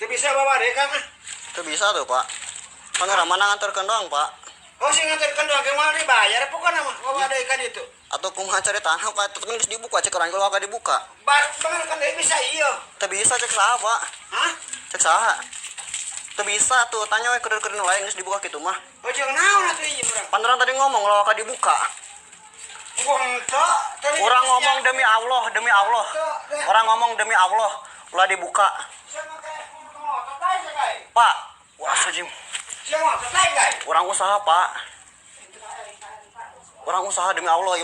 Itu bisa bawa deh Kang. Itu bisa tuh Pak. Kan orang mana nganterkan doang Pak. Oh sih nganterkan doang gimana dibayar bukan nama bawa deh kan itu. Atau kumaha cari tanah Pak, itu kan harus dibuka cek orang kalau agak dibuka. Banget kan dia bisa iya. Itu bisa cek saha Pak. Hah? Cek saha. Itu bisa tuh tanya we keur-keur lain geus dibuka kitu mah. Oh jeung naon atuh ieu urang. Panteran tadi ngomong kalau agak dibuka. Orang ngomong demi Allah, demi Allah. Orang ngomong demi Allah, ulah dibuka. Pak, wah sajim. Orang usaha Pak. Orang usaha demi Allah,